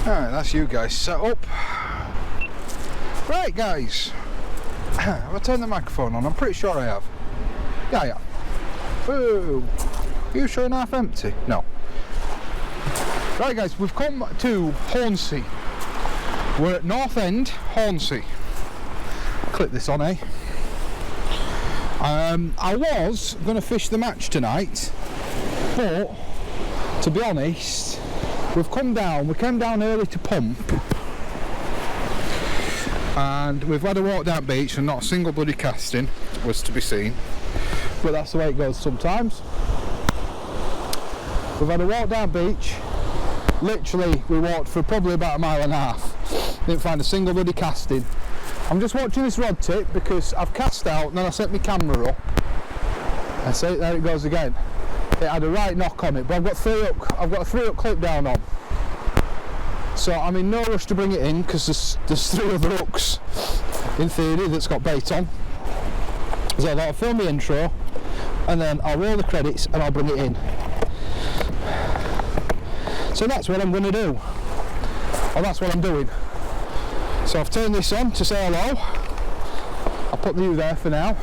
Alright, that's you guys set up. Right guys, have I turned the microphone on? I'm pretty sure I have. Yeah, yeah. Whoa. Are you sure half empty? No. Right guys, we've come to Hornsea. We're at North End, Hornsea. Click this on, eh? I was going to fish the match tonight, but to be honest, we came down early to pump, and we've had a walk down beach and not a single bloody casting was to be seen, but that's the way it goes sometimes. We've had a walk down beach, literally we walked for probably about 1.5 miles, didn't find a single bloody casting. I'm just watching this rod tip because I've cast out and then I set my camera up and see, there it goes again. It had a right knock on it, but I've got a 3-hook clip down on. So I'm in no rush to bring it in because there's 3 other hooks in theory that's got bait on. So I'll film the intro and then I'll roll the credits and I'll bring it in. So that's what I'm going to do. Or that's what I'm doing. So I've turned this on to say hello. I'll put you there for now.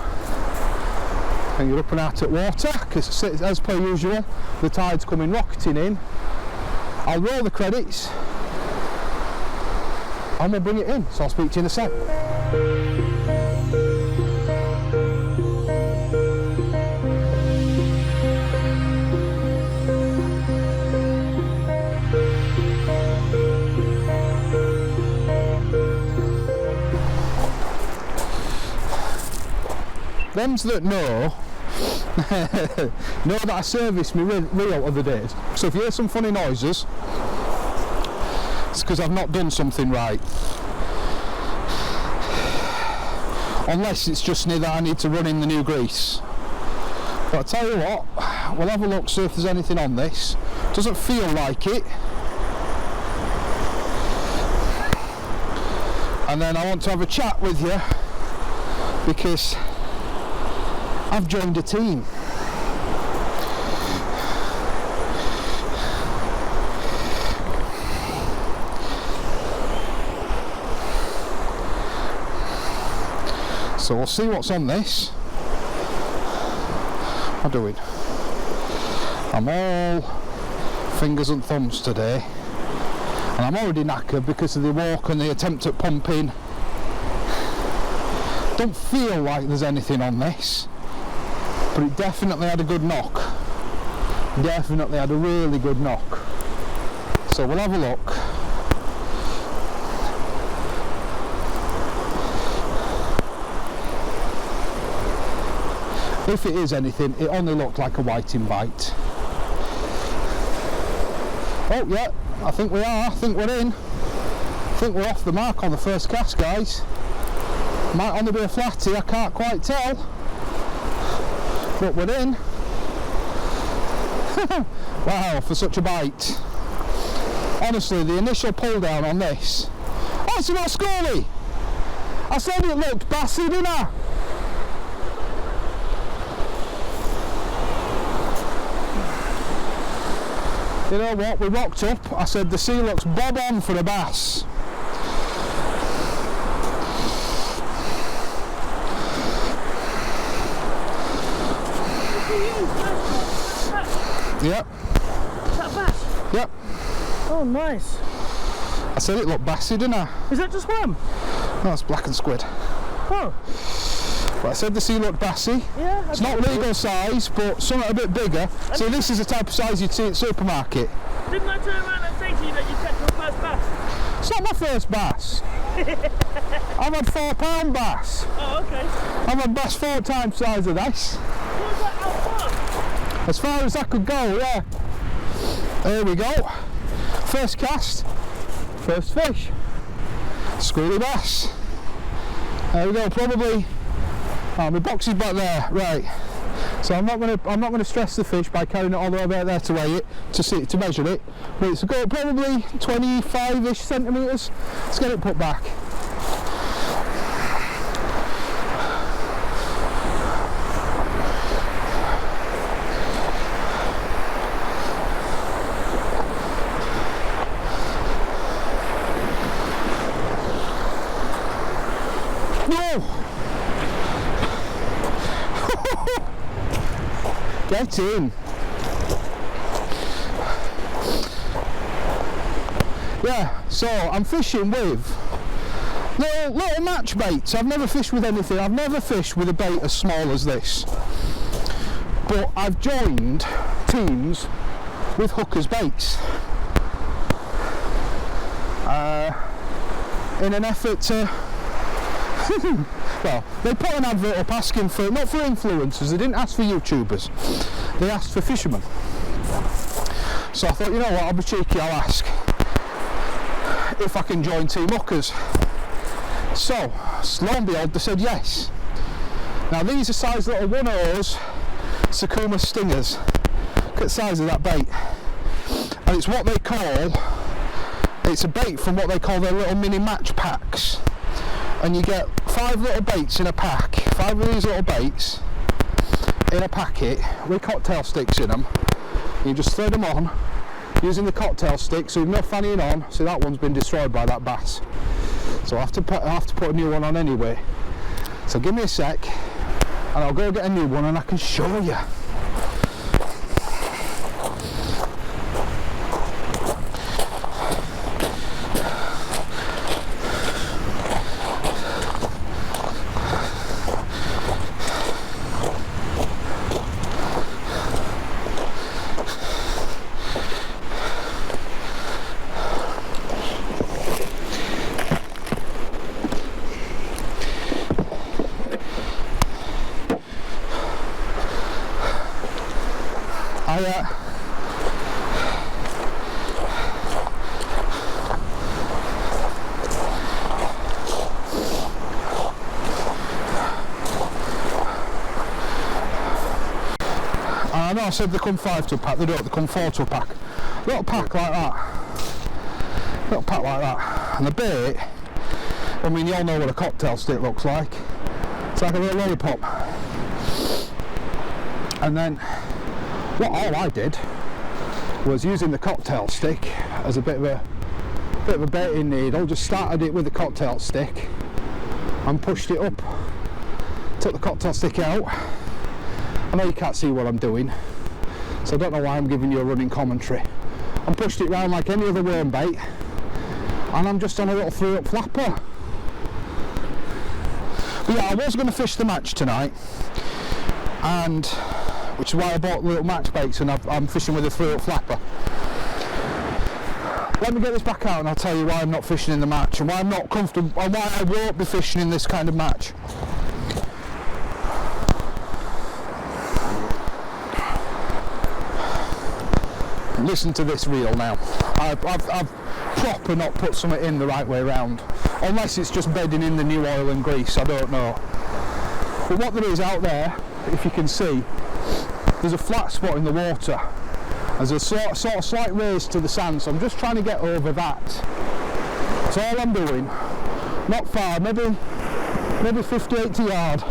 And you're up and out at water, because as per usual, the tide's coming rocketing in. I'll roll the credits and we'll bring it in. So I'll speak to you in a sec. Them's that know that I serviced my reel other days. So if you hear some funny noises, it's because I've not done something right. Unless it's just me that I need to run in the new grease. But I'll tell you what, we'll have a look, see if there's anything on this. Doesn't feel like it. And then I want to have a chat with you because I've joined a team. So we'll see what's on this. What am I doing? I'm all fingers and thumbs today. And I'm already knackered because of the walk and the attempt at pumping. Don't feel like there's anything on this. But it definitely had a good knock. Definitely had a really good knock. So we'll have a look. If it is anything, it only looked like a whiting bite. Oh yeah, I think we are. I think we're in. I think we're off the mark on the first cast, guys. Might only be a flatty, I can't quite tell. But we're in. Wow, for such a bite. Honestly, the initial pull down on this. Oh, it's not Scully! I said it looked bassy, didn't I? You know what, we rocked up. I said the sea looks bob on for a bass. Yep. Is that bass? Yep. Oh, nice. I said it looked bassy, didn't I? Is that just worm? No, it's black and squid. Oh. But I said the sea looked bassy. Yeah. It's not legal size, but something a bit bigger. See, this is the type of size you'd see at the supermarket. Didn't I turn around and say to you that you kept your first bass? It's not my first bass. I've had 4-pound bass. Oh, okay. I've had bass 4 times the size of this. What was that out far? As far as I could go, yeah. There we go. First cast, first fish. Schoolie bass. There we go, probably. Oh, my box is back there, right. So I'm not gonna stress the fish by carrying it all the way back there to weigh it, to measure it. But it's got probably 25-ish centimetres. Let's get it put back. Get in. Yeah, so I'm fishing with little match baits. I've never fished with anything. I've never fished with a bait as small as this. But I've joined teams with hookers baits. In an effort to well, they put an advert up asking for, not for influencers, they didn't ask for YouTubers, they asked for fishermen. So I thought, you know what, I'll be cheeky, I'll ask if I can join Team Hookers. So, lo and behold, they said yes. Now these are size little 1/0 Sakuma stingers. Look at the size of that bait. And it's what they call, it's a bait from what they call their little mini match packs. And you get 5 little baits in a pack, 5 of these little baits in a packet with cocktail sticks in them. You just throw them on using the cocktail stick, so you've no fannying on. So that one's been destroyed by that bass. So I have to put a new one on anyway. So give me a sec and I'll go get a new one and I can show you. I know I said they come 5 to a pack, they don't, they come 4 to a pack. Little pack like that. Little pack like that. And the bait, I mean, you all know what a cocktail stick looks like. It's like a little lollipop. And then, all I did was using the cocktail stick as a bit of a baiting needle. Just started it with the cocktail stick and pushed it up. Took the cocktail stick out. I know you can't see what I'm doing, so I don't know why I'm giving you a running commentary. And pushed it round like any other worm bait, and I'm just on a little 3-up flapper. But yeah, I was going to fish the match tonight, and which is why I bought little match baits, and I'm fishing with a 3-up flapper. Let me get this back out and I'll tell you why I'm not fishing in the match, and why I'm not comfortable, and why I won't be fishing in this kind of match. Listen to this reel now. I've proper not put something in the right way round, unless it's just bedding in the new oil and grease, I don't know. But what there is out there, if you can see, there's a flat spot in the water. There's a sort of slight raise to the sand, so I'm just trying to get over that. That's all I'm doing. Not far, maybe 50-80 yard.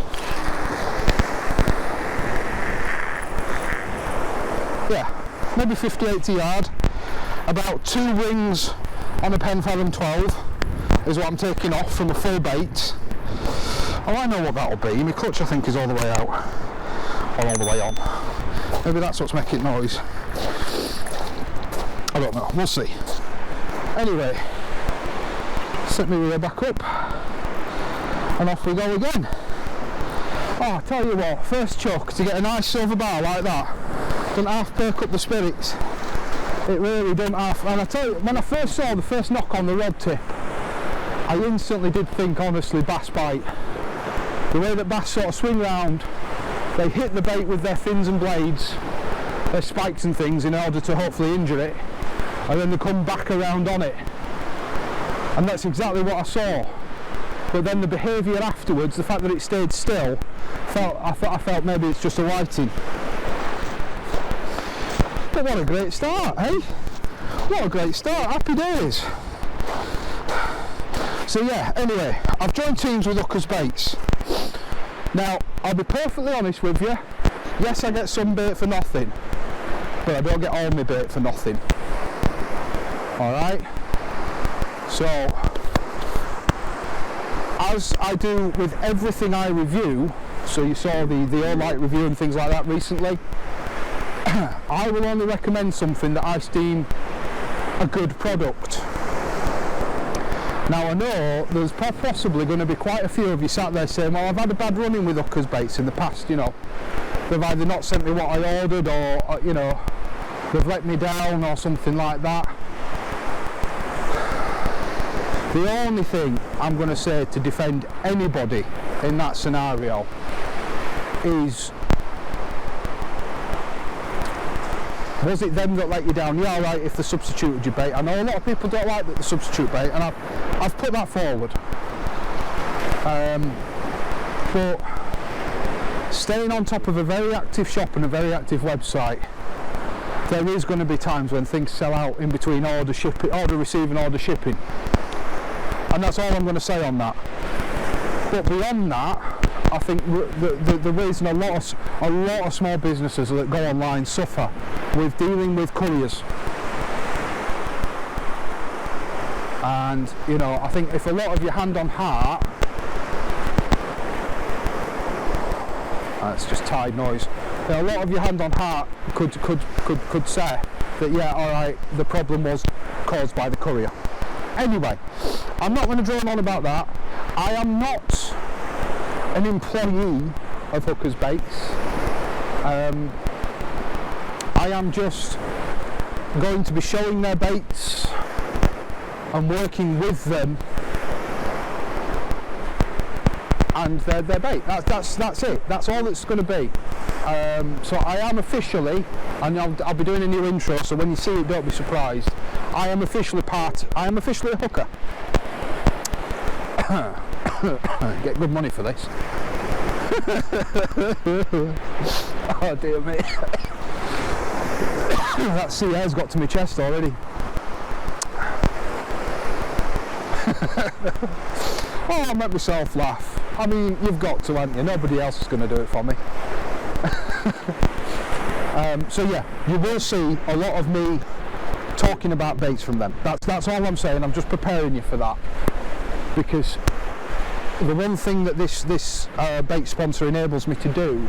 Yeah. Maybe 50-80 yard, about 2 rings on a Penfathom 12 is what I'm taking off from a full bait. Oh, I know what that'll be. My clutch, I think, is all the way out, or all the way on. Maybe that's what's making noise. I don't know, we'll see. Anyway, set my reel back up and off we go again. Oh, I tell you what, first chuck to get a nice silver bar like that doesn't half perk up the spirits. It really doesn't half. And I tell you, when I first saw the first knock on the rod tip, I instantly did think, honestly, bass bite. The way that bass sort of swing round, they hit the bait with their fins and blades, their spikes and things, in order to hopefully injure it, and then they come back around on it. And that's exactly what I saw. But then the behaviour afterwards, the fact that it stayed still, I felt maybe it's just a whiting. But what a great start, eh? What a great start, happy days. So yeah, anyway, I've joined teams with hookers baits. Now, I'll be perfectly honest with you, yes, I get some bait for nothing, but I don't get all my bait for nothing. Alright? So, as I do with everything I review, so you saw the all light review and things like that recently, I will only recommend something that I deem a good product. Now I know there's possibly going to be quite a few of you sat there saying, well, I've had a bad run-in with hookers baits in the past, you know. They've either not sent me what I ordered, or you know, they've let me down or something like that. The only thing I'm going to say to defend anybody in that scenario is, was it them that let you down? Yeah, alright, if they substituted your bait. I know a lot of people don't like that they substitute bait, and I've put that forward. But staying on top of a very active shop and a very active website, there is going to be times when things sell out in between order receiving, order shipping. And that's all I'm going to say on that. But beyond that, I think the reason a lot of small businesses that go online suffer with dealing with couriers. And you know, I think if a lot of you hand on heart, it's just tide noise. A lot of your hand on heart could say that, yeah, all right, the problem was caused by the courier. Anyway, I'm not going to drone on about that. I am not an employee of Hookers Baits. I am just going to be showing their baits and working with them and their bait. That's it. That's all it's going to be. So I am officially, and I'll be doing a new intro, so when you see it, don't be surprised. I am officially a hooker. Get good money for this. Oh dear me. That sea air's got to my chest already. Oh, I'll make myself laugh. I mean, you've got to, haven't you? Nobody else is going to do it for me. So yeah, you will see a lot of me talking about baits from them. That's all I'm saying. I'm just preparing you for that, because the one thing that this bait sponsor enables me to do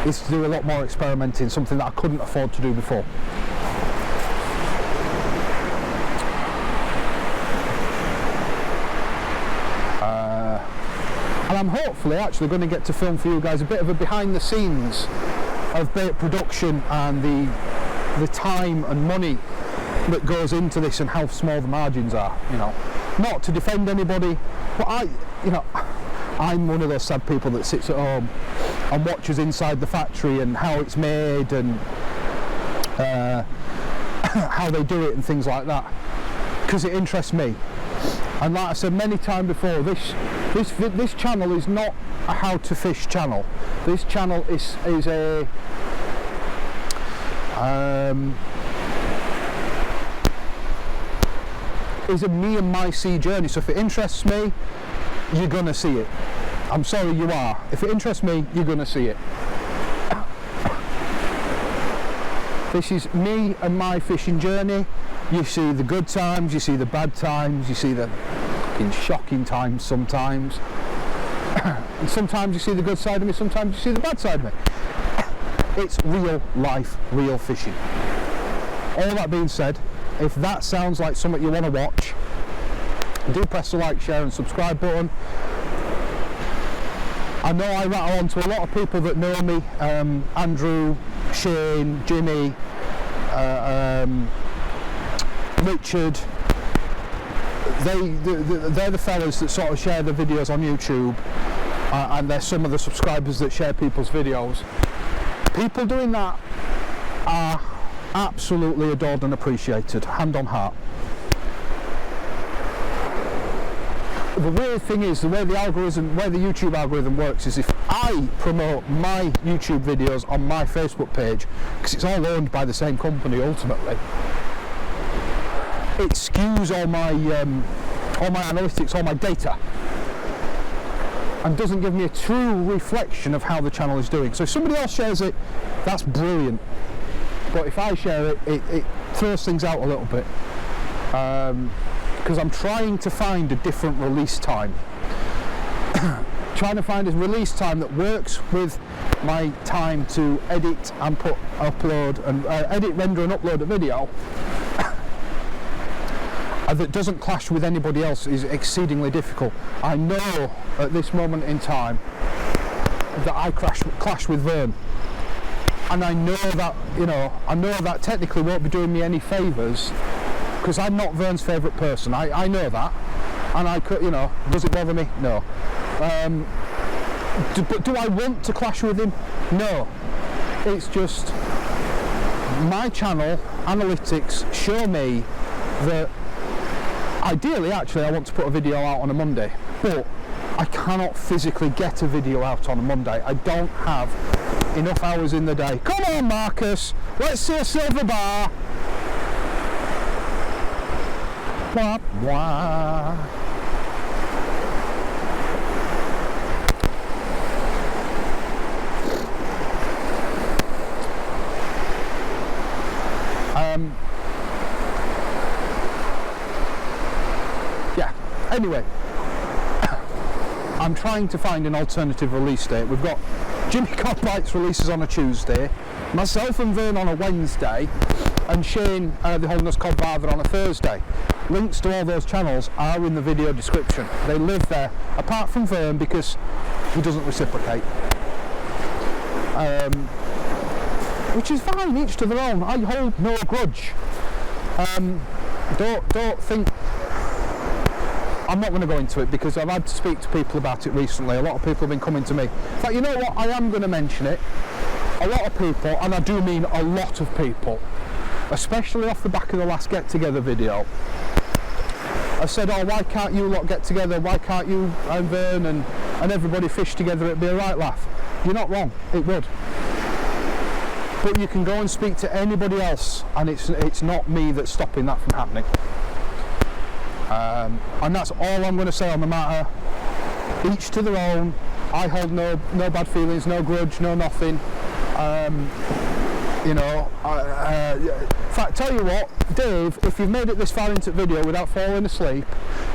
is to do a lot more experimenting, something that I couldn't afford to do before. And I'm hopefully actually going to get to film for you guys a bit of a behind the scenes of bait production and the time and money that goes into this and how small the margins are, you know. Not to defend anybody, but I'm one of those sad people that sits at home and watches inside the factory and how it's made and how they do it and things like that, because it interests me. And like I said many times before, this channel is not a how to fish channel. This channel is a me and my sea journey. So if it interests me, you're gonna see it. I'm sorry, you are. If it interests me, you're gonna see it. This is me and my fishing journey. You see the good times, you see the bad times, you see the fucking shocking times sometimes. And sometimes you see the good side of me, sometimes you see the bad side of me. It's real life, real fishing. All that being said, if that sounds like something you want to watch, do press the like, share and subscribe button. I know I rattle on to a lot of people that know me, Andrew, Shane, Jimmy, Richard. They're the fellas that sort of share the videos on YouTube, and they're some of the subscribers that share people's videos. People doing that are absolutely adored and appreciated, hand on heart. The weird thing is, the way the YouTube algorithm works is, if I promote my YouTube videos on my Facebook page, because it's all owned by the same company ultimately, it skews all my analytics, all my data, and doesn't give me a true reflection of how the channel is doing. So if somebody else shares it, that's brilliant. But if I share it, it throws things out a little bit. Because I'm trying to find a different release time. Trying to find a release time that works with my time to edit and upload and edit, render and upload a video that doesn't clash with anybody else is exceedingly difficult. I know at this moment in time that I clash with Vern, and I know that, you know, I know that technically won't be doing me any favours because I'm not Vern's favourite person. I know that, and I could, you know, does it bother me? No. But do I want to clash with him? No. It's just my channel analytics show me that ideally, actually, I want to put a video out on a Monday, but I cannot physically get a video out on a Monday. I don't have enough hours in the day. Come on, Marcus, let's see a silver bar. Wah, wah. Yeah, anyway, I'm trying to find an alternative release date. We've got Jimmy Cod Bites releases on a Tuesday, myself and Vern on a Wednesday, and Shane, the Holderness Cod Father, on a Thursday. Links to all those channels are in the video description. They live there, apart from Vern because he doesn't reciprocate. Which is fine, each to their own. I hold no grudge. Don't think... I'm not going to go into it because I've had to speak to people about it recently. A lot of people have been coming to me. In fact, you know what? I am going to mention it. A lot of people, and I do mean a lot of people, especially off the back of the last Get Together video, have said, oh, why can't you lot get together? Why can't you and Vern and everybody fish together? It'd be a right laugh. You're not wrong. It would. But you can go and speak to anybody else, and it's not me that's stopping that from happening. And that's all I'm going to say on the matter. Each to their own. I hold no bad feelings, no grudge, no nothing. You know, in fact, tell you what, Dave, if you've made it this far into the video without falling asleep,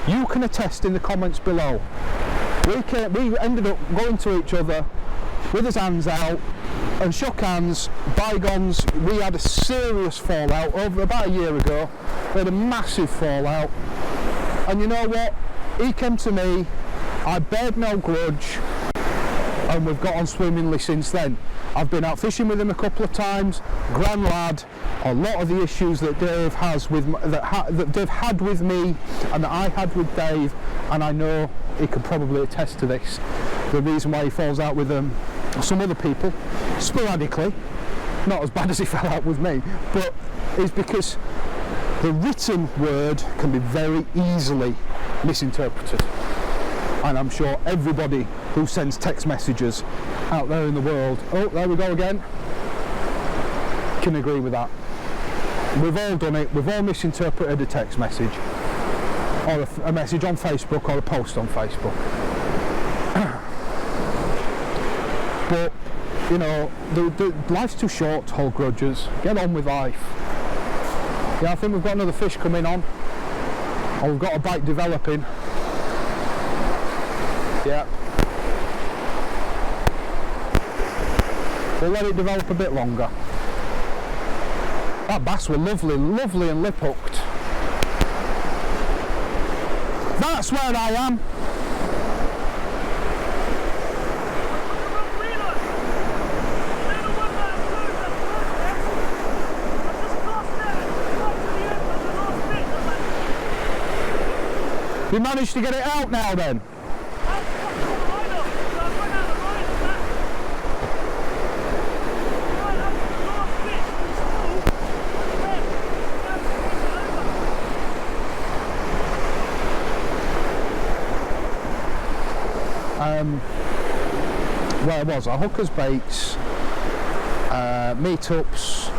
you can attest in the comments below. We ended up going to each other with his hands out and shook hands, bygones. We had a serious fallout over about a year ago. We had a massive fallout, and you know what, he came to me, I bared no grudge, and we've got on swimmingly since then. I've been out fishing with him a couple of times, grand lad. A lot of the issues that Dave has with that Dave had with me and that I had with Dave, and I know he could probably attest to this, the reason why he falls out with some other people sporadically, not as bad as he fell out with me, but is because the written word can be very easily misinterpreted. And I'm sure everybody who sends text messages out there in the world, oh, there we go again, can agree with that. We've all done it. We've all misinterpreted a text message, or a message on Facebook, or a post on Facebook. But, you know, life's too short to hold grudges. Get on with life. Yeah, I think we've got another fish coming on, or we've got a bite developing. Yeah. We'll let it develop a bit longer. That bass were lovely, lovely and lip hooked. That's where I am. You managed to get it out now then? Where was I? Hookers baits, meetups,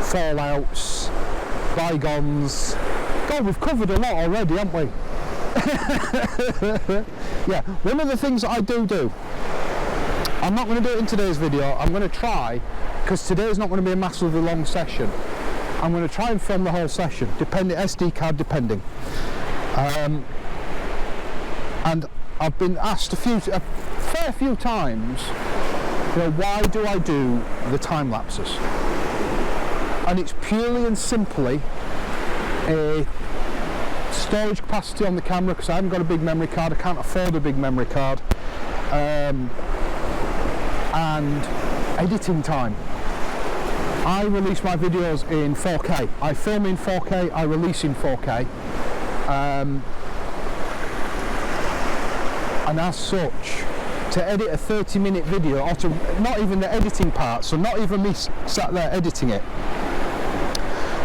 fallouts, bygones. God, we've covered a lot already, haven't we? Yeah, one of the things that I do, I'm not going to do it in today's video. I'm going to try, because today's not going to be a massively long session. I'm going to try and film the whole session, depending, SD card depending. And I've been asked a fair few times You know, why do I do the time lapses? And it's purely and simply a storage capacity on the camera, because I haven't got a big memory card, I can't afford a big memory card, and editing time. I release my videos in 4K. I film in 4K, I release in 4K. And as such, to edit a 30-minute video, or to, not even the editing part, so not even me sat there editing it.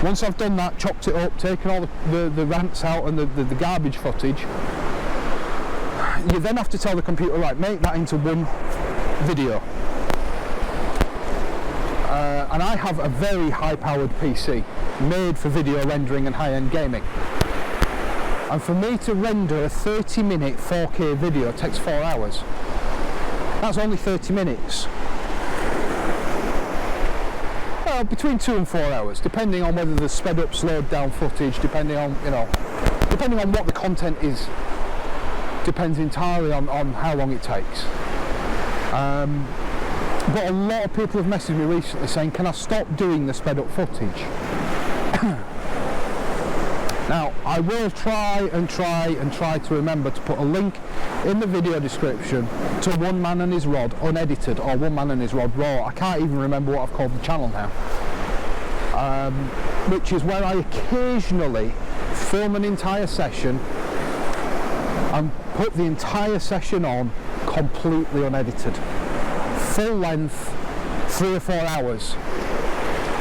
Once I've done that, chopped it up, taken all the rants out and the garbage footage, you then have to tell the computer, right, make that into one video. And I have a very high-powered PC, made for video rendering and high-end gaming. And for me to render a 30-minute 4K video takes 4 hours. That's only 30 minutes. Well, between 2 and 4 hours, depending on whether there's sped up, slowed down footage, depending on, you know, depending on what the content is, depends entirely on how long it takes. But a lot of people have messaged me recently saying, can I stop doing the sped up footage? Now, I will try to remember to put a link in the video description to One Man and His Rod Unedited, or One Man and His Rod Raw. I can't even remember what I've called the channel now. Which is where I occasionally film an entire session and put the entire session on completely unedited. Full length, 3 or 4 hours.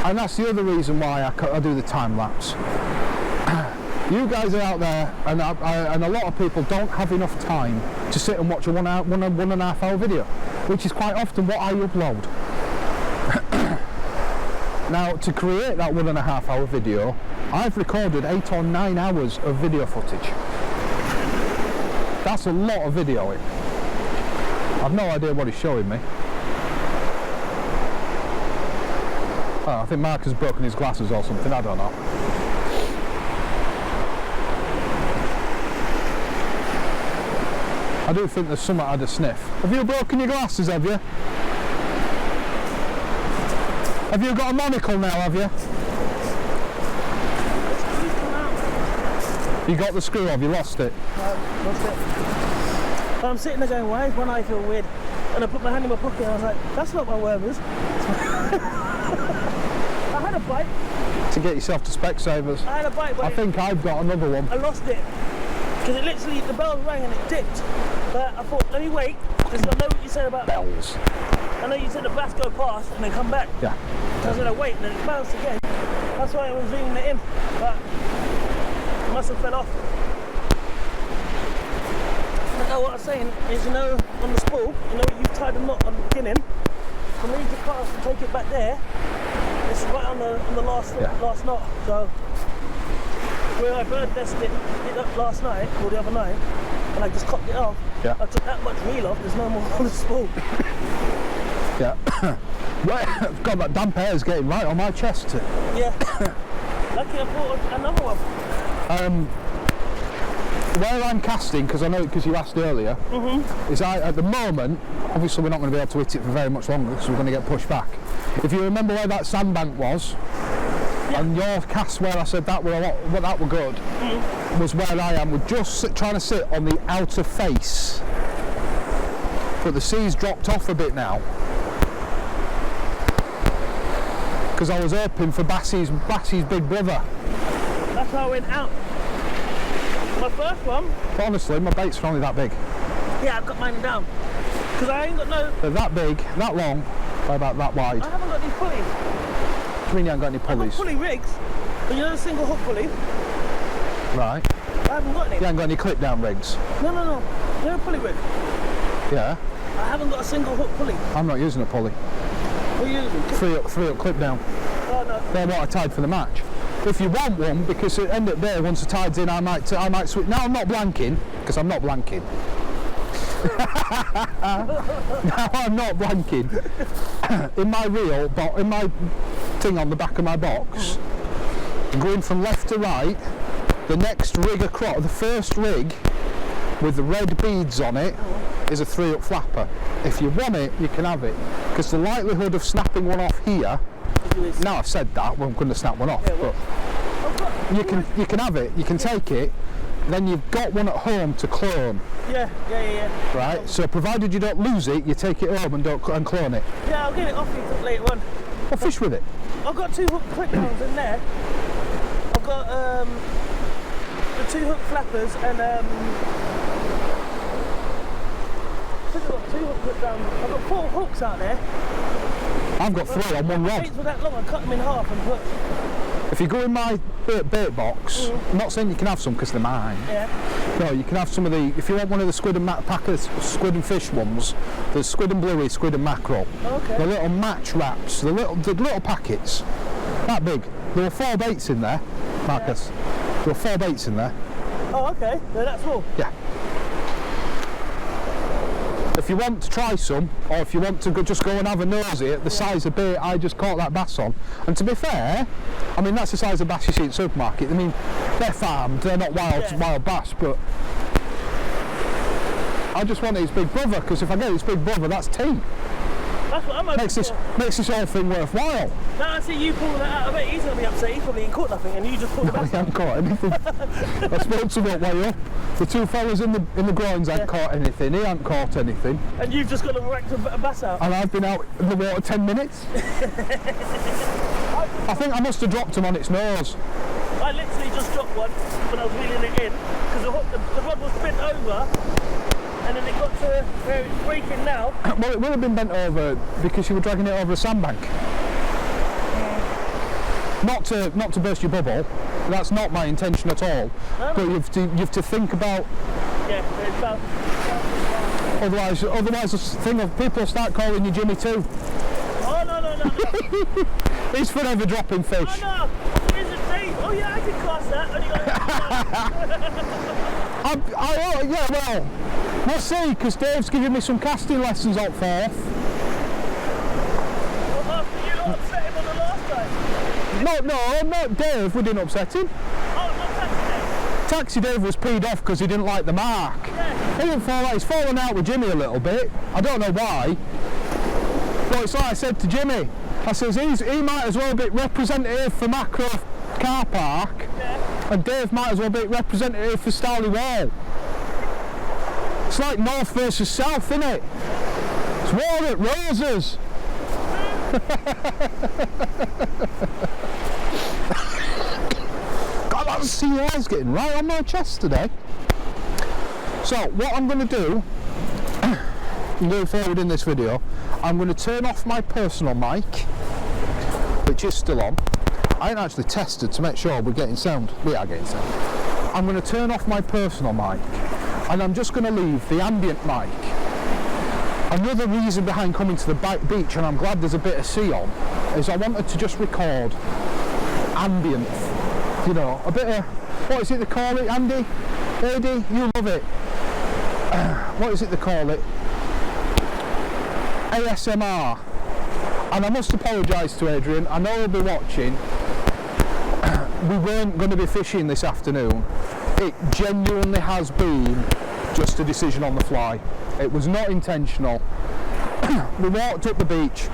And that's the other reason why I do the time lapse. You guys are out there, and a lot of people don't have enough time to sit and watch a one and a half hour video, which is quite often what I upload. Now, to create that 1.5 hour video, I've recorded 8 or 9 hours of video footage. That's a lot of videoing. I've no idea what he's showing me. Oh, I think Mark has broken his glasses or something, I don't know. I do think there's something I had a sniff. Have you broken your glasses, have you? Have you got a monocle now, have you? You got the screw, have you lost it? Lost it. I'm sitting there going, why is one eye feel weird? And I put my hand in my pocket and I was like, that's not my wormers. I had a bite. To get yourself to Specsavers. I had a bite, but I think I've got another one. I lost it. Because it literally, the bell rang and it dipped. But I thought, let me wait, because I know what you said about bells. I know you said the bats go past and then come back. Yeah. So I was going to wait and then it bounced again. That's why I was ringing it in. But it must have fell off. But now what I'm saying is, you know, on the spool, you know, you've tied a knot on the beginning. For me to cast and take it back there, it's right on the last knot. So where I bird nested it up last night, or the other night, and I just cocked it off. Yeah. I took that much reel off, there's no more on the spool. Yeah. Right, God, that damp air is getting right on my chest. Yeah. Lucky I bought another one. Where I'm casting, because I know because you asked earlier, is at the moment, obviously we're not going to be able to hit it for very much longer because we're going to get pushed back. If you remember where that sandbank was, and your cast where I said that were good, was where I am. We're just trying to sit on the outer face, but the sea's dropped off a bit now. Because I was hoping for Bassie's big brother. That's how I went out. My first one. But honestly, my baits are only that big. Yeah, I've got mine down. Because I ain't got no. They're that big, that long, by about that wide. I haven't got any pulleys. What do you mean you haven't got any pulleys? I've got pulley rigs, but you know the single hook pulley? Right. I haven't got any. You haven't got any clip down rigs? No. You know a pulley rig? Yeah. I haven't got a single hook pulley. I'm not using a pulley. What are you using? Three up clip down. Oh no. They're what I tied for the match. If you want one, because at the end of the day, once the tide's in, I might switch. Now I'm not blanking, because I'm not blanking. Now I'm not blanking. In my reel, but in my thing on the back of my box, going from left to right, the next rig across, the first rig with the red beads on it, is a 3-up flapper. If you want it, you can have it. because the likelihood of snapping one off here, now I've said that, well, I'm going to snap one off, but you can have it, you can take it, then you've got one at home to clone. Yeah. Right, so provided you don't lose it, you take it home and clone it. Yeah, I'll get it off you later on. Well, fish with it. I've got 2 hook quick ones in there. I've got the 2 hook flappers and I think I've got 2 hook quick rounds. I've got 4 hooks out there. I've got 3 on one rod. Baits were that long, I cut them in half and put. If you go in my bait box, I'm not saying you can have some because they're mine. Yeah. No, you can have some of the, if you want one of the squid and packers, squid and fish ones, there's squid and bluey, squid and mackerel. Okay. The little match wraps, the little packets, that big. There were 4 baits in there, Marcus. Yeah. There were 4 baits in there. Oh, okay. No, that's all. Yeah. If you want to try some, or if you want to just go and have a nosy at the size of bait I just caught that bass on, and to be fair, I mean that's the size of bass you see at the supermarket. I mean, they're farmed, they're not wild bass, but I just want his big brother, because if I get his big brother, that's tea. That's what I'm hoping makes this whole thing worthwhile. Now I see you pulling that out of it, he's going to be upset, he probably ain't caught nothing, and you just pulled the bass. I haven't caught anything. I spoke to him way up. The 2 fellas in the groins hadn't caught anything, he hadn't caught anything. And you've just got to whack a bass out? And I've been out in the water 10 minutes. I think I must have dropped him on its nose. I literally just dropped one when I was reeling it in, because the rod was bent over, and then it got to where it's breaking now. Well, it would have been bent over because you were dragging it over a sandbank. Not to burst your bubble. That's not my intention at all. No. But you have to think about. Yeah, it's about. Otherwise, the thing of people start calling you Jimmy too. Oh no. He's forever dropping fish. Oh no, there isn't Dave. Oh yeah, I can class that. Yeah, well, we'll see, because Dave's giving me some casting lessons out forth. Well, after you upset him on the last time? No, not Dave, we didn't upset him. Oh, not Taxi Dave? Taxi Dave was peed off because he didn't like the mark. Yeah. He didn't fall out, he's fallen out with Jimmy a little bit. I don't know why. Well, it's like I said to Jimmy, I says, he might as well be representative for Macro Car Park, and Dave might as well be representative for Starley Wall. It's like north versus south, isn't it? It's war at roses. God, that sea air's getting right on my chest today. So, what I'm going to do, going forward in this video, I'm going to turn off my personal mic, which is still on. I ain't actually tested to make sure we're getting sound. We are getting sound. I'm going to turn off my personal mic, and I'm just going to leave the ambient mic. Another reason behind coming to the beach, and I'm glad there's a bit of sea on, is I wanted to just record ambient, you know, a bit of, what is it they call it, Andy? Eddie, you love it. What is it they call it? ASMR. And I must apologise to Adrian, I know he'll be watching. We weren't going to be fishing this afternoon. It genuinely has been just a decision on the fly. It was not intentional. We walked up the beach,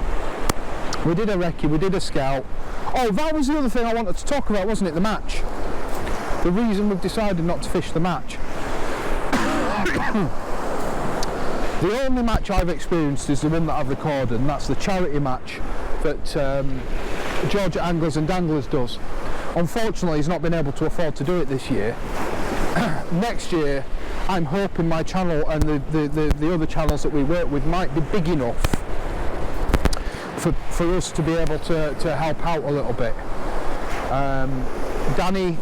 we did a recce, we did a scout. Oh, that was the other thing I wanted to talk about, wasn't it? The match. The reason we've decided not to fish the match. The only match I've experienced is the one that I've recorded, and that's the charity match that Georgia Anglers and Danglers does. Unfortunately, he's not been able to afford to do it this year. Next year, I'm hoping my channel and the other channels that we work with might be big enough for us to be able to help out a little bit. Danny,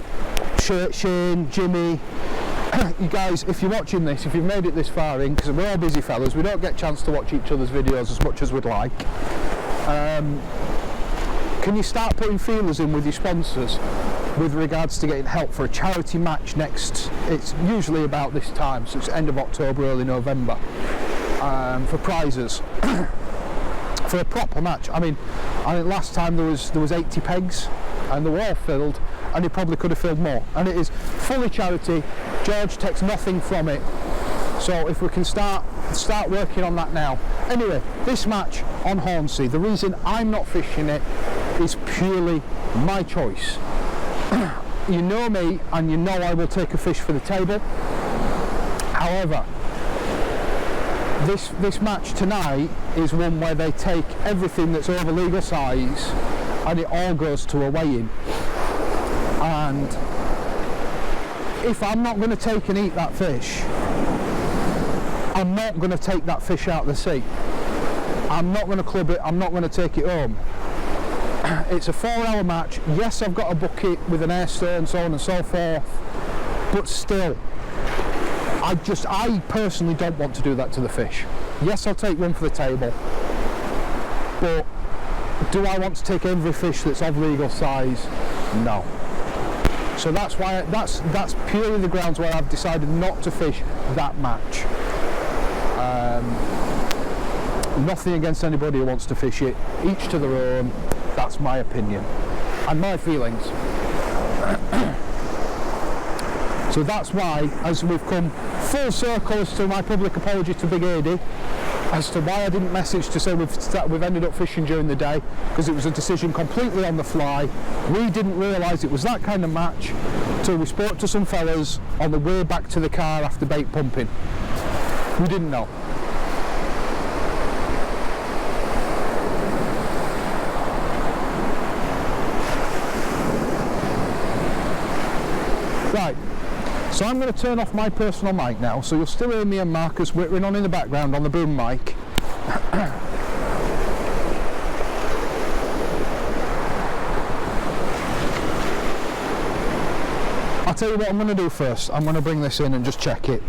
Shane, Jimmy, you guys, if you're watching this, if you've made it this far in, because we're all busy fellas, we don't get a chance to watch each other's videos as much as we'd like. Can you start putting feelers in with your sponsors with regards to getting help for a charity match next? It's usually about this time, so it's end of October, early November, for prizes. For a proper match. I mean, I think last time there was 80 pegs and they were all filled, and he probably could have filled more. And it is fully charity. George takes nothing from it. So if we can start start working on that now. Anyway, this match on Hornsea, the reason I'm not fishing it is purely my choice. You know me, and you know I will take a fish for the table. However, this match tonight is one where they take everything that's over legal size and it all goes to a weigh-in. And if I'm not going to take and eat that fish, I'm not going to take that fish out of the sea. I'm not going to club it, I'm not going to take it home. It's a 4-hour match. Yes, I've got a bucket with an air stone, so on and so forth, but still, I personally don't want to do that to the fish. Yes, I'll take one for the table, but do I want to take every fish that's of legal size? No. So that's why that's purely the grounds where I've decided not to fish that match. Nothing against anybody who wants to fish it. Each to their own. That's my opinion and my feelings. So that's why, as we've come full circle as to my public apology to Big Ady, as to why I didn't message to say we've ended up fishing during the day, because it was a decision completely on the fly. We didn't realise it was that kind of match till we spoke to some fellas on the way back to the car after bait pumping. We didn't know. Right, so I'm going to turn off my personal mic now, so you'll still hear me and Marcus whittering on in the background on the boom mic. I'll tell you what I'm going to do first. I'm going to bring this in and just check it.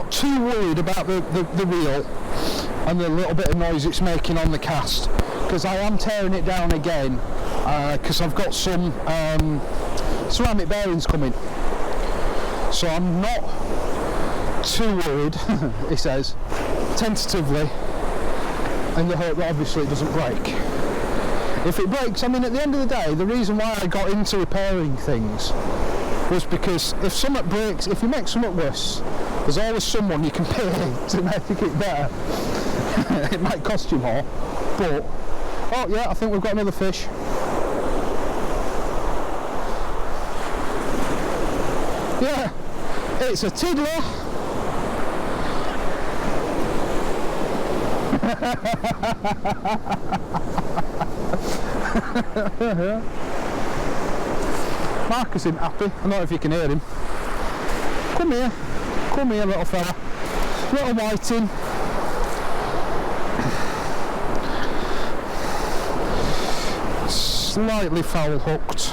Too worried about the reel and the little bit of noise it's making on the cast, because I am tearing it down again because I've got some ceramic bearings coming, so I'm not too worried. He says tentatively, in the hope that obviously it doesn't break. If it breaks, I mean, at the end of the day, the reason why I got into repairing things was because if something breaks, if you make something worse, there's always someone you can pay to make it better. It might cost you more, but oh yeah, I think we've got another fish. Yeah, it's a tiddler. Marcus isn't happy. I don't know if you can hear him. Come here. Come here, little fella. Little whiting. Slightly foul hooked.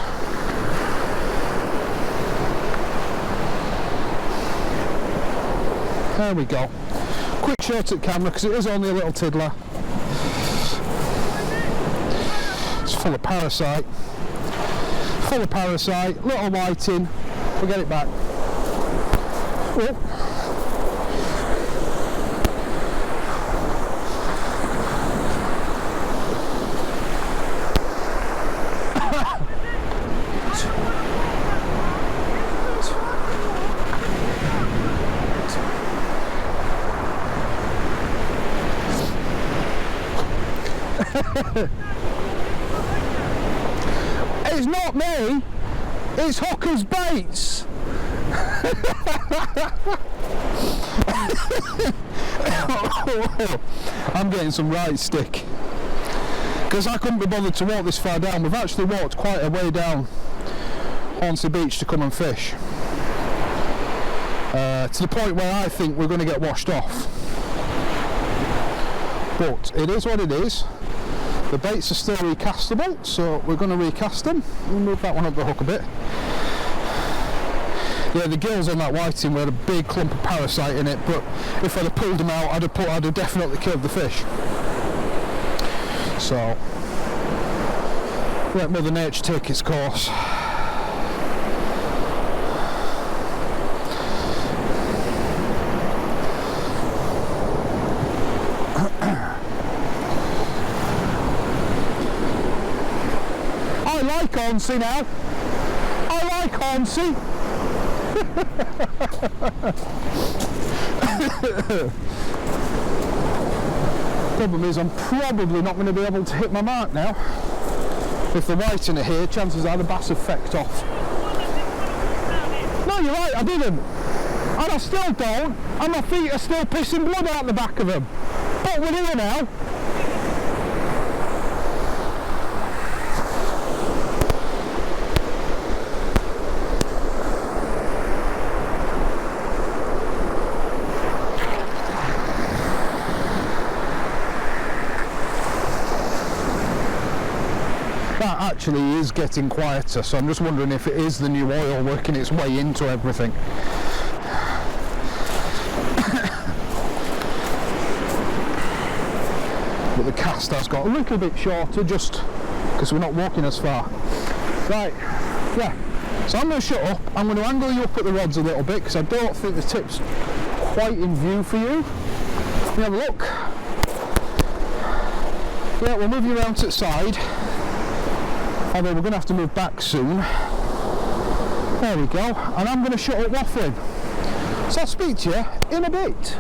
There we go. Quick shot at camera because it is only a little tiddler. It's full of parasite. Full of parasite. Little whiting. We'll get it back. Oh. It's not me, it's Hooker's Baits. I'm getting some right stick because I couldn't be bothered to walk this far down. We've actually walked quite a way down Hornsea Beach to come and fish, to the point where I think we're going to get washed off, but it is what it is. The baits are still recastable, so we're going to recast them. We'll move that one up the hook a bit. Yeah, the gills on that whiting had a big clump of parasite in it, but if I'd have pulled them out, I'd have definitely killed the fish. So, let Mother Nature take its course. I like Hornsea now. I like Hornsea. Problem is, I'm probably not going to be able to hit my mark now. If the whiting are here, chances are the bass have fecked off. No, you're right, I didn't. And I still don't, and my feet are still pissing blood out the back of them. But we're here now. That actually is getting quieter, so I'm just wondering if it is the new oil working its way into everything. But the cast has got a little bit shorter just because we're not walking as far. Right, yeah, so I'm going to shut up. I'm going to angle you up at the rods a little bit because I don't think the tip's quite in view for you. Let me have a look. Yeah, we'll move you around to the side. Although we're going to have to move back soon. There we go. And I'm going to shut up waffling. So I'll speak to you in a bit.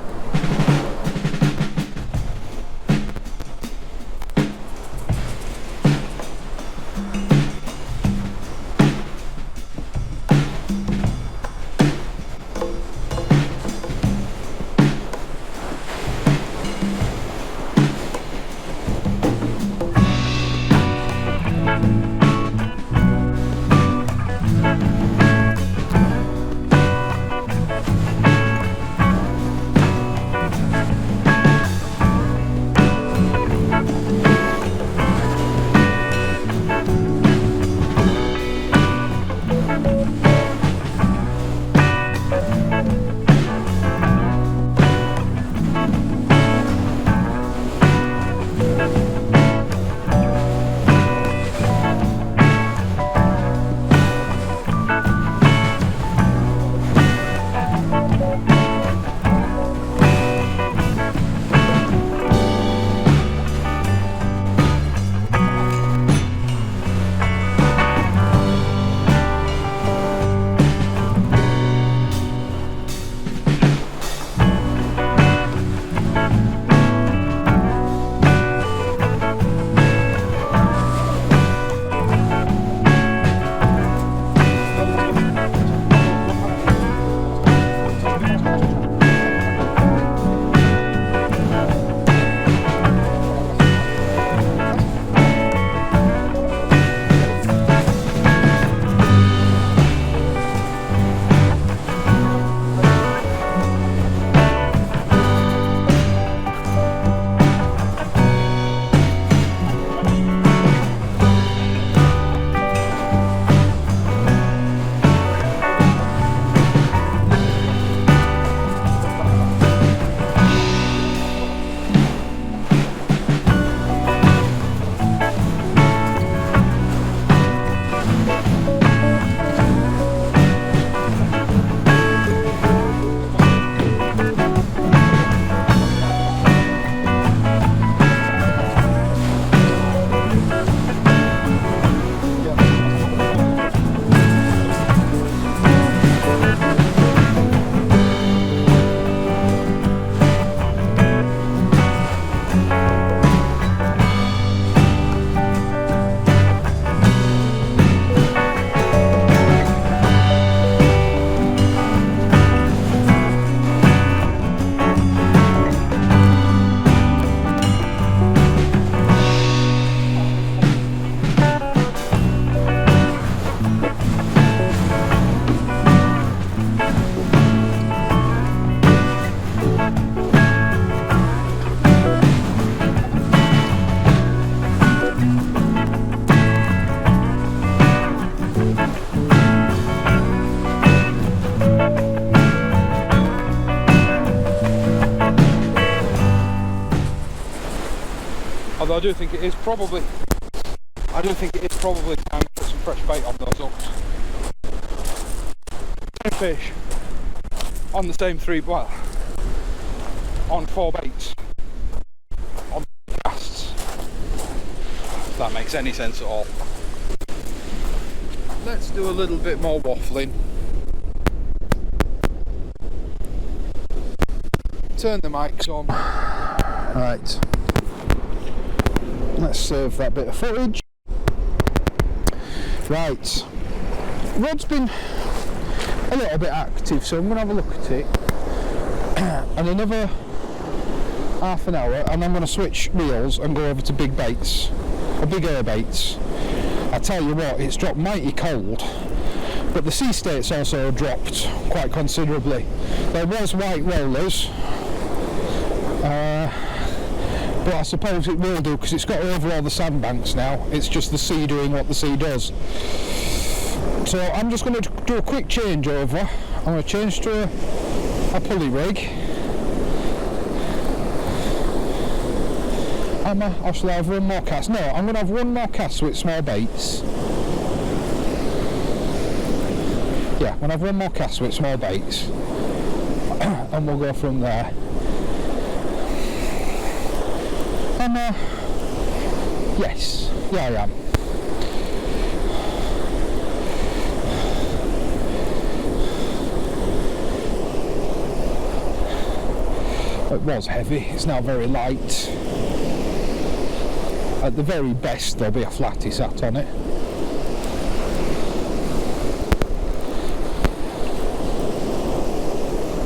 Although I do think it is probably time to put some fresh bait on those hooks. Same fish on the same on 4 baits on 3 casts. If that makes any sense at all. Let's do a little bit more waffling. Turn the mics on. Right. Let's save that bit of footage. Right. Rod's been a little bit active, so I'm going to have a look at it. And another half an hour, and I'm going to switch reels and go over to big baits, or big air baits. I tell you what, it's dropped mighty cold, but the sea state's also dropped quite considerably. There was white rollers, but I suppose it will do because it's got over all the sandbanks now. It's just the sea doing what the sea does. So I'm just going to do a quick changeover. I'm going to change to a pulley rig. Or shall I have one more cast? No, I'm going to have one more cast with small baits. Yeah, I'm going to have one more cast with small baits. And we'll go from there. And yes, yeah I am. It was heavy, it's now very light. At the very best there'll be a flatty sat on it.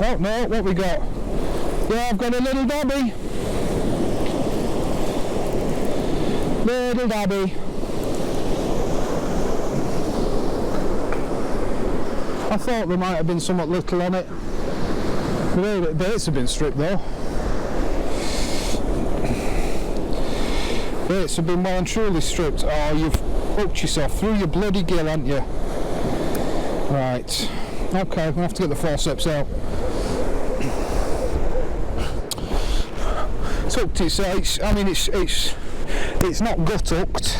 Oh no, what we got? Yeah, I've got a little dabby. Little dabby. I thought there might have been somewhat little on it. The baits have been stripped though. Baits have been well and truly stripped. Oh, you've hooked yourself through your bloody gill, haven't you? Right. Okay, we'll have to get the forceps out. It's hooked it, so it's not gut hooked,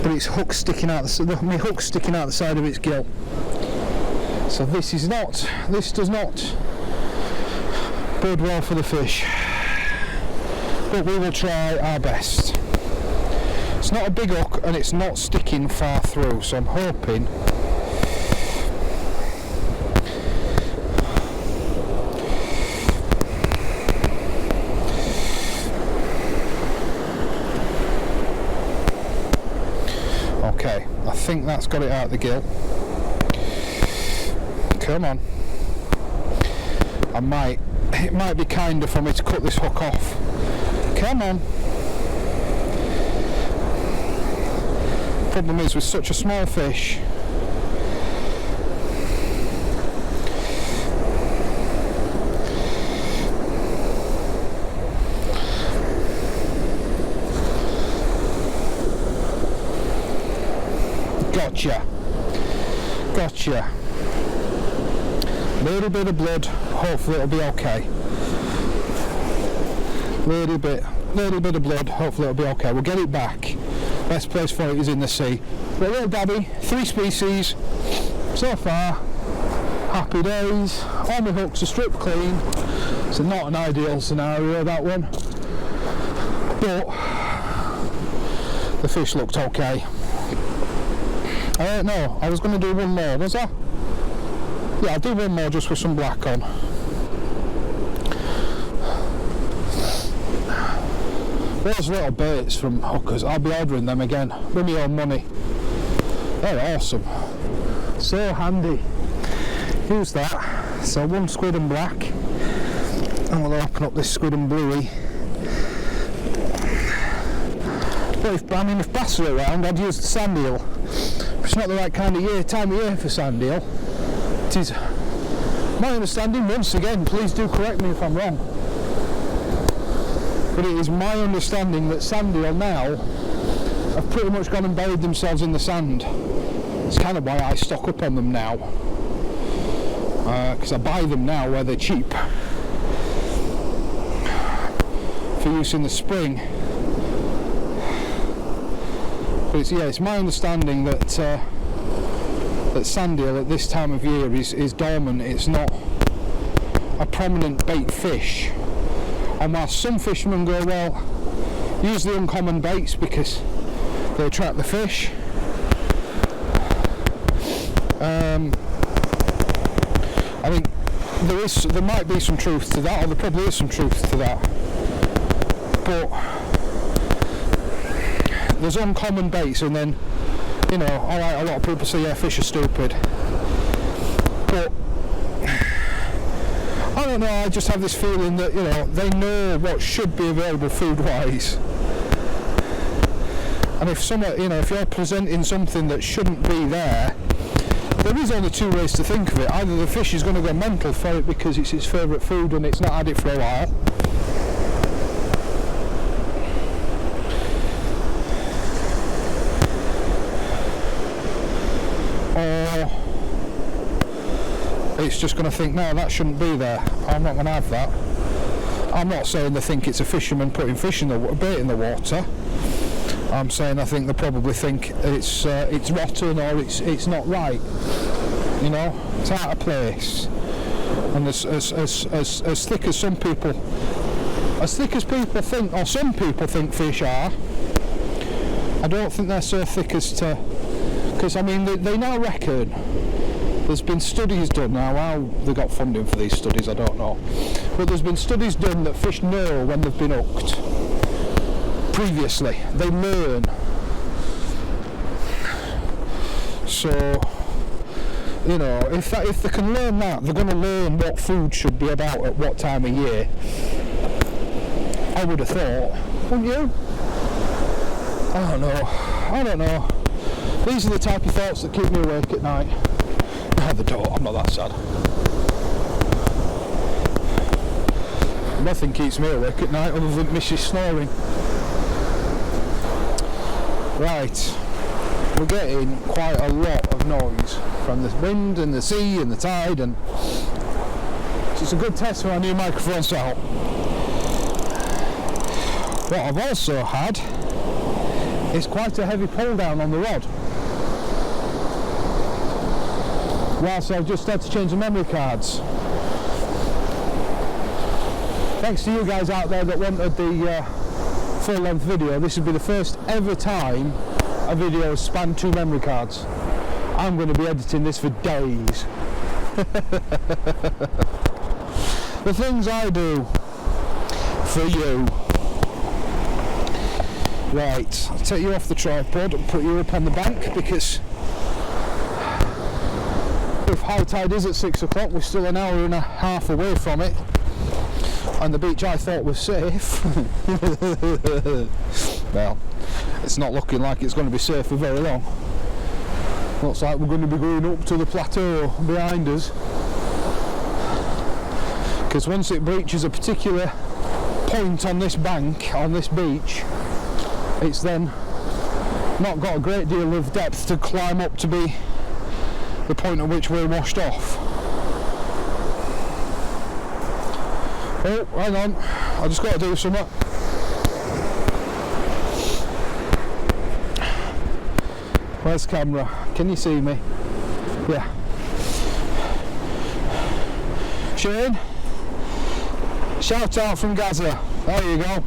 but it's hook sticking out my hook's sticking out the side of its gill. So this does not bode well for the fish, but we will try our best. It's not a big hook and it's not sticking far through, so I'm hoping okay, I think that's got it out the gill. Come on. It might be kinder for me to cut this hook off. Come on. Problem is with such a small fish, gotcha. Little bit of blood, hopefully it'll be okay. Little bit of blood, hopefully it'll be okay. We'll get it back. Best place for it is in the sea. But little dabby, 3 species so far. Happy days. All my hooks are stripped clean. So not an ideal scenario, that one. But the fish looked okay. No, I was going to do one more, was I? Yeah, I'll do one more just with some black on. Those little baits from hookers, I'll be ordering them again with my own money. They're awesome. So handy. Use that. So 1 squid and black. And we'll open up this squid and bluey. But if bass are around, I'd use the sand eel. It's not the right time of year for sand eel. It is my understanding, once again, please do correct me if I'm wrong, but it is my understanding that sand eel now have pretty much gone and buried themselves in the sand. It's kind of why I stock up on them now, because I buy them now where they're cheap. for use in the spring. But it's my understanding that that sand eel at this time of year is dormant. It's not a prominent bait fish. And while some fishermen go, well, use the uncommon baits because they attract the fish, I think there might be some truth to that, or there probably is some truth to that. But there's uncommon baits, and then, you know, alright, a lot of people say, yeah, fish are stupid. But I don't know, I just have this feeling that, you know, they know what should be available food-wise. And if someone, you know, if you're presenting something that shouldn't be there, there is only two ways to think of it. Either the fish is going to go mental for it because it's its favourite food and it's not had it for a while, or it's just going to think, no, that shouldn't be there, I'm not going to have that. I'm not saying they think it's a fisherman putting bait in the water. I'm saying I think they probably think it's rotten, or it's not right. You know, it's out of place. And as thick as some people think, or some people think fish are, I don't think they're so thick as to. Because I mean, they now reckon. There's been studies done now. How they got funding for these studies, I don't know. But there's been studies done that fish know when they've been hooked. Previously, they learn. So, you know, if they can learn that, they're going to learn what food should be about at what time of year. I would have thought, wouldn't you? I don't know. These are the type of thoughts that keep me awake at night. No, they don't. I'm not that sad. Nothing keeps me awake at night other than Mrs. snoring. Right, we're getting quite a lot of noise from the wind and the sea and the tide, and so it's a good test for our new microphone setup. What I've also had is quite a heavy pull down on the rod, whilst I've just had to change the memory cards. Thanks to you guys out there that wanted the full-length video. This would be the first ever time a video has spanned 2 memory cards. I'm going to be editing this for days. The things I do for you. Right, I'll take you off the tripod and put you up on the bank, because if high tide is at 6 o'clock, we're still an hour and a half away from it. And the beach I thought was safe. Well, it's not looking like it's going to be safe for very long. Looks like we're going to be going up to the plateau behind us. Because once it breaches a particular point on this bank, on this beach, it's then not got a great deal of depth to climb up to be the point at which we're washed off. Oh, hang on, I just got to do something. Where's the camera? Can you see me? Yeah. Shane, shout out from Gaza. There you go.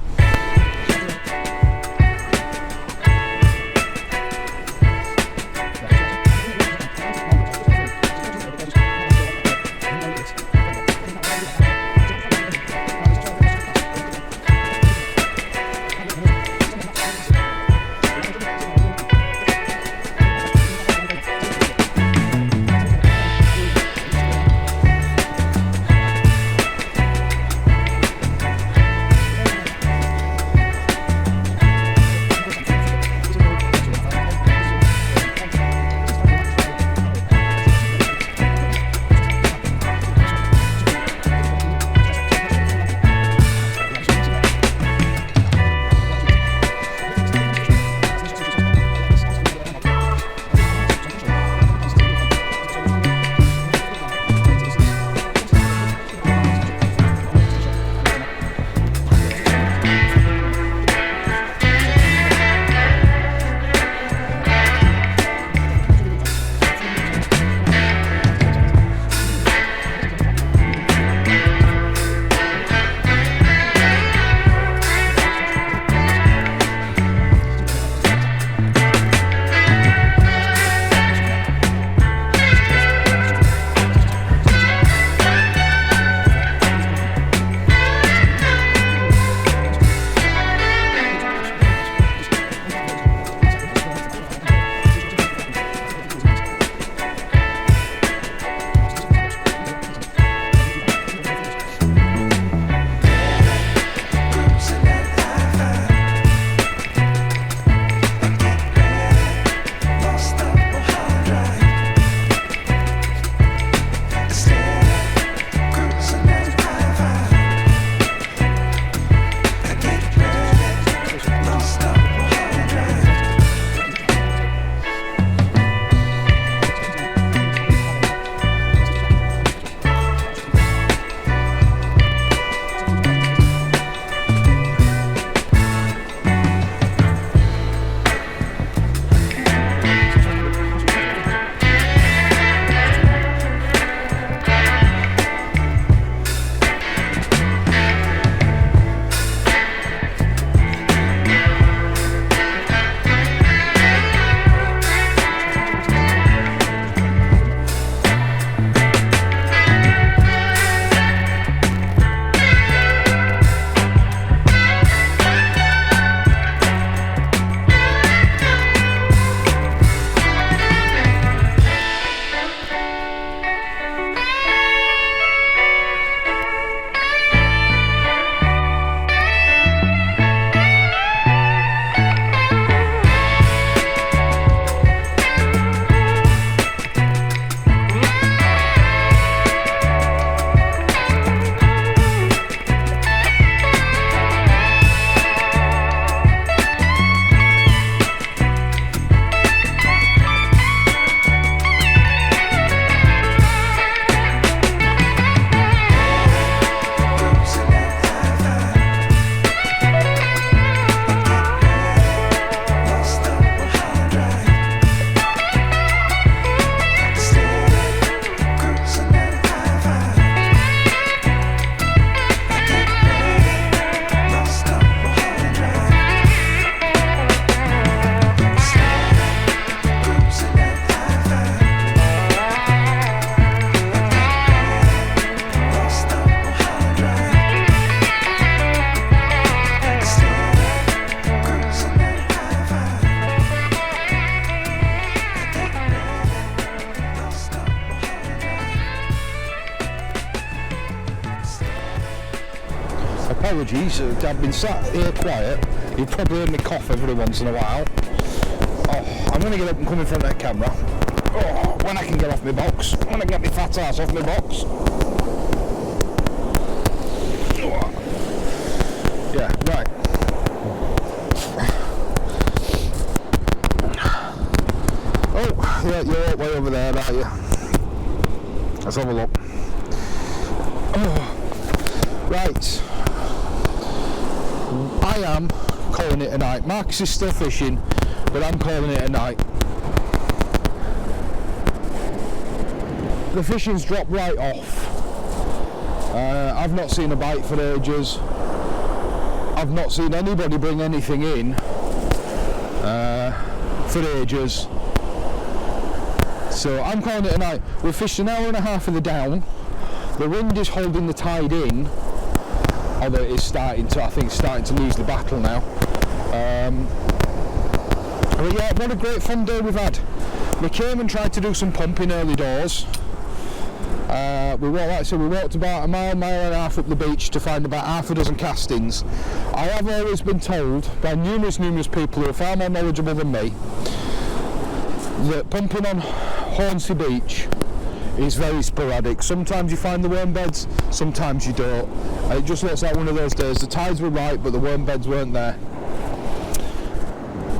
apologies, I've been sat here quiet. You've probably heard me cough every once in a while. Oh, I'm going to get up and come in front of that camera. Oh, when I can get off my box, when I can get my fat ass off my box. Yeah, right. Oh, yeah, you're way over there, aren't you? Let's have a look. Oh, right. I am calling it a night. Marcus is still fishing, but I'm calling it a night. The fishing's dropped right off. I've not seen a bite for ages. I've not seen anybody bring anything in for ages. So I'm calling it a night. We've fished an hour and a half of the down. The wind is holding the tide in, although it is starting to, I think, starting to lose the battle now. But yeah, what a great fun day we've had. We came and tried to do some pumping early doors. We walked about a mile and a half up the beach to find about half a dozen castings. I have always been told by numerous people who are far more knowledgeable than me that pumping on Hornsea Beach is very sporadic. Sometimes you find the worm beds, sometimes you don't. It just looks like one of those days. The tides were right, but the worm beds weren't there.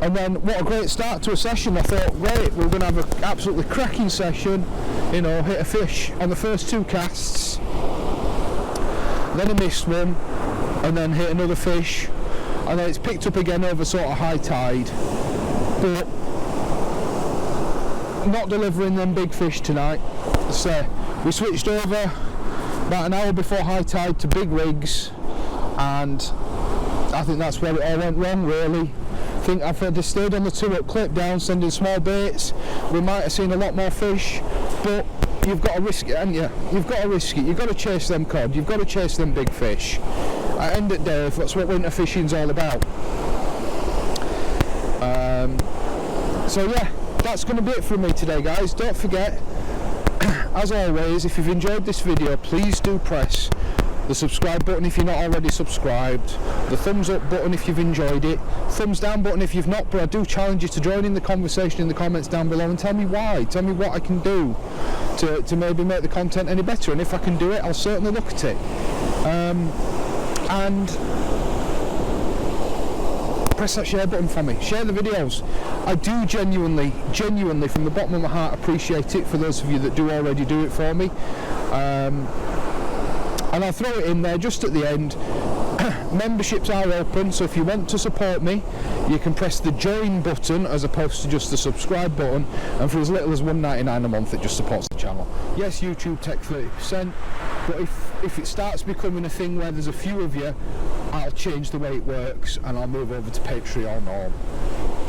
And then, what a great start to a session. I thought, great, we're going to have an absolutely cracking session, you know, hit a fish on the first 2 casts, then I missed one, and then hit another fish, and then it's picked up again over sort of high tide, but not delivering them big fish tonight. So we switched over about an hour before high tide to big rigs, and I think that's where it all went wrong, really. I think if I'd stayed on the 2-up clip down sending small baits, we might have seen a lot more fish, but you've got to risk it, haven't you? You've got to risk it, you've got to chase them cod, you've got to chase them big fish. At the end of the day, that's what winter fishing's all about. So yeah, that's going to be it from me today, guys. Don't forget, as always, if you've enjoyed this video, please do press the subscribe button if you're not already subscribed, the thumbs up button if you've enjoyed it, thumbs down button if you've not, but I do challenge you to join in the conversation in the comments down below and tell me why, tell me what I can do to maybe make the content any better, and if I can do it, I'll certainly look at it. And press that share button for me, share the videos. I do genuinely from the bottom of my heart appreciate it for those of you that do already do it for me. And I'll throw it in there just at the end. Memberships are open, so if you want to support me, you can press the join button as opposed to just the subscribe button, and for as little as $1.99 a month it just supports the channel. Yes, YouTube take 30%, but if it starts becoming a thing where there's a few of you, I'll change the way it works and I'll move over to Patreon or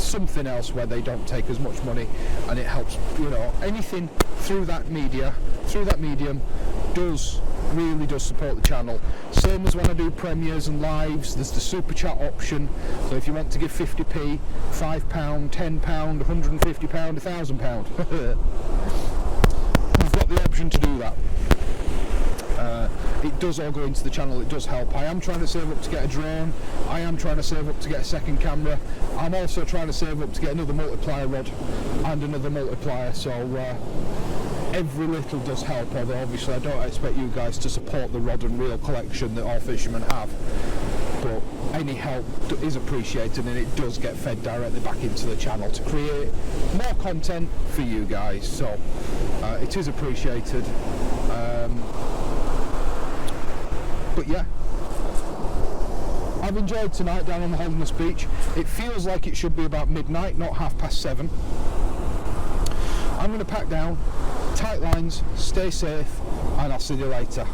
something else where they don't take as much money, and it helps, you know, anything through that medium really does support the channel. Same as when I do premieres and lives, there's the super chat option, so if you want to give 50p, £5, £10, £150, £1,000 you've got the option to do that. It does all go into the channel, it does help. I am trying to save up to get a drone, I am trying to save up to get a second camera, I'm also trying to save up to get another multiplier rod and another multiplier, so every little does help, although obviously I don't expect you guys to support the rod and reel collection that all fishermen have, but any help is appreciated, and it does get fed directly back into the channel to create more content for you guys, so it is appreciated. But yeah, I've enjoyed tonight down on the Holderness beach. It feels like it should be about midnight, not 7:30. I'm going to pack down, tight lines, stay safe, and I'll see you later.